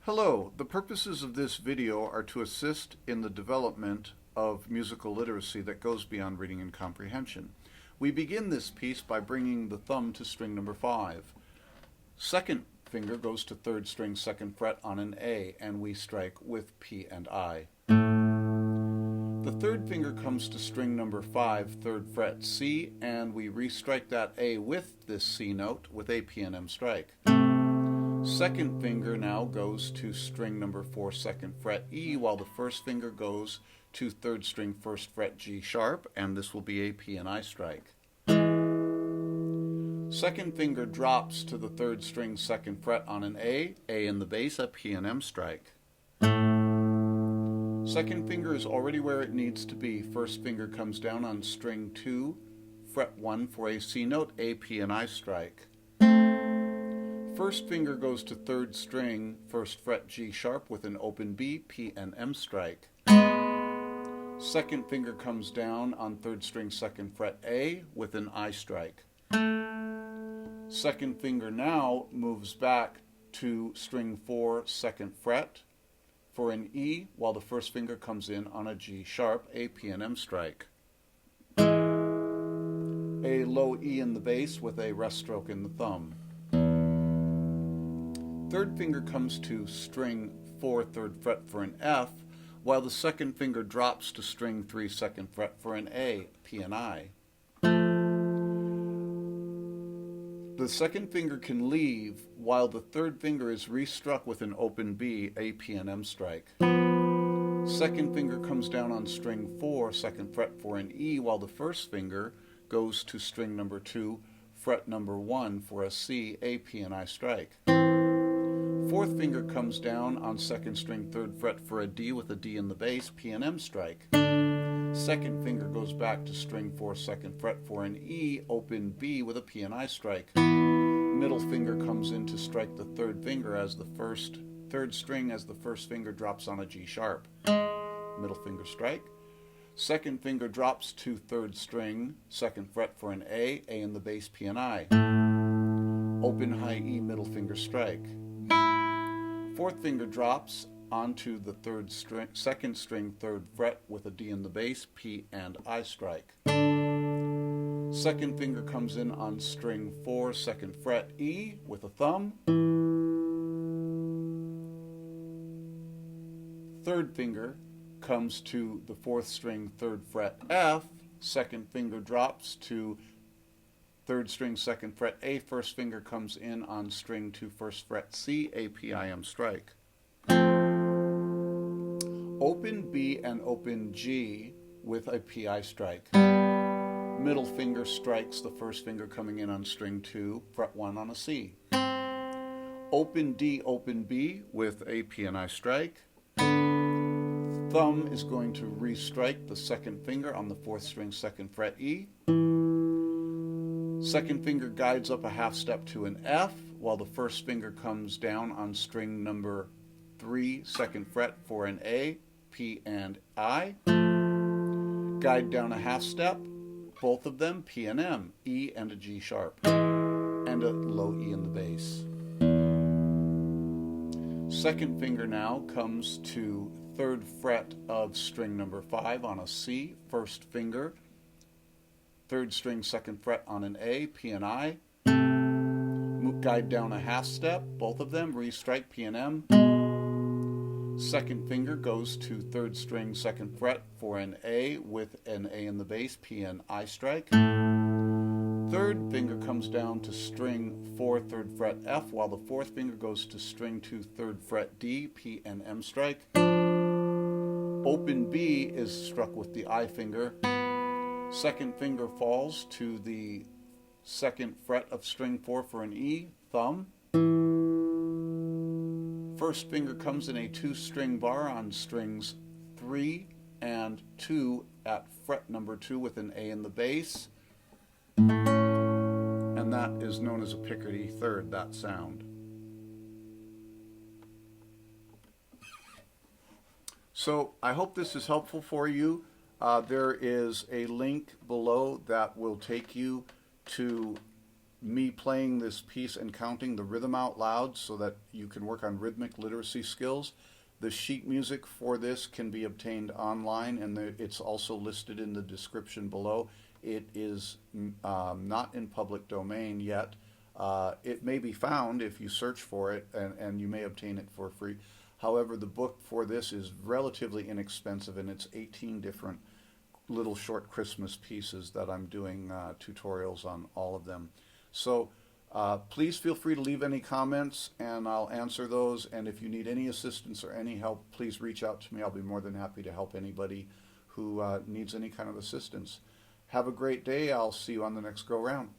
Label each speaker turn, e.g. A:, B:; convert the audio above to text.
A: Hello, the purposes of this video are to assist in the development of musical literacy that goes beyond reading and comprehension. We begin this piece by bringing the thumb to string number 5. Second finger goes to third string, second fret on an A, and we strike with P and I. The third finger comes to string number 5, third fret C, and we restrike that A with this C note with a P and M strike. Second finger now goes to string number 4, second fret E, while the first finger goes to third string, first fret G sharp, and this will be a P and I strike. Second finger drops to the third string, second fret on an A in the bass, a P and M strike. Second finger is already where it needs to be. First finger comes down on string 2, fret 1 for a C note, a P and I strike. First finger goes to third string, first fret G sharp with an open B, P and M strike. Second finger comes down on third string, second fret A with an I strike. Second finger now moves back to string 4, second fret for an E, while the first finger comes in on a G sharp, a P and M strike. A low E in the bass with a rest stroke in the thumb. Third finger comes to string 4, third fret for an F, while the second finger drops to string 3, second fret for an A, P and I. The second finger can leave, while the third finger is restruck with an open B, a P and M strike. Second finger comes down on string 4, second fret for an E, while the first finger goes to string number 2, fret number 1 for a C, a P and I strike. Fourth finger comes down on second string, third fret for a D with a D in the bass, P and M strike. Second finger goes back to string 4, second fret for an E, open B with a P and I strike. Middle finger comes in to strike the third finger as the third string as the first finger drops on a G sharp. Middle finger strike. Second finger drops to third string, second fret for an A in the bass, P and I. Open high E, middle finger strike. Fourth finger drops onto the second string, third fret with a D in the bass, P and I strike. Second finger comes in on string 4, second fret E with a thumb. Third finger comes to the fourth string, third fret F. Second finger drops to third string, second fret A. First finger comes in on string 2, first fret C, a P I M strike. Open B and open G with a P I strike. Middle finger strikes the first finger coming in on string 2, fret 1 on a C. Open D, open B with a P and I strike. Thumb is going to restrike the second finger on the fourth string, second fret E. Second finger guides up a half step to an F, while the first finger comes down on string number 3, second fret for an A, P and I. Guide down a half step, both of them P and M, E and a G sharp, and a low E in the bass. Second finger now comes to third fret of string number 5 on a C, first finger, third string, second fret on an A, P and I. Guide down a half step, both of them, restrike P and M. Second finger goes to third string, second fret for an A with an A in the bass, P and I strike. Third finger comes down to string 4, third fret F, while the fourth finger goes to string 2, third fret D, P and M strike. Open B is struck with the I finger. Second finger falls to the second fret of string 4 for an E, thumb. First finger comes in a 2-string bar on strings 3 and 2 at fret number 2 with an A in the bass. And that is known as a Picardy third, that sound. So I hope this is helpful for you. There is a link below that will take you to me playing this piece and counting the rhythm out loud so that you can work on rhythmic literacy skills. The sheet music for this can be obtained online, and it's also listed in the description below. It is not in public domain yet. It may be found if you search for it, and you may obtain it for free. However, the book for this is relatively inexpensive, and it's 18 different little short Christmas pieces that I'm doing tutorials on all of them. So please feel free to leave any comments, and I'll answer those. And if you need any assistance or any help, please reach out to me. I'll be more than happy to help anybody who needs any kind of assistance. Have a great day. I'll see you on the next go round.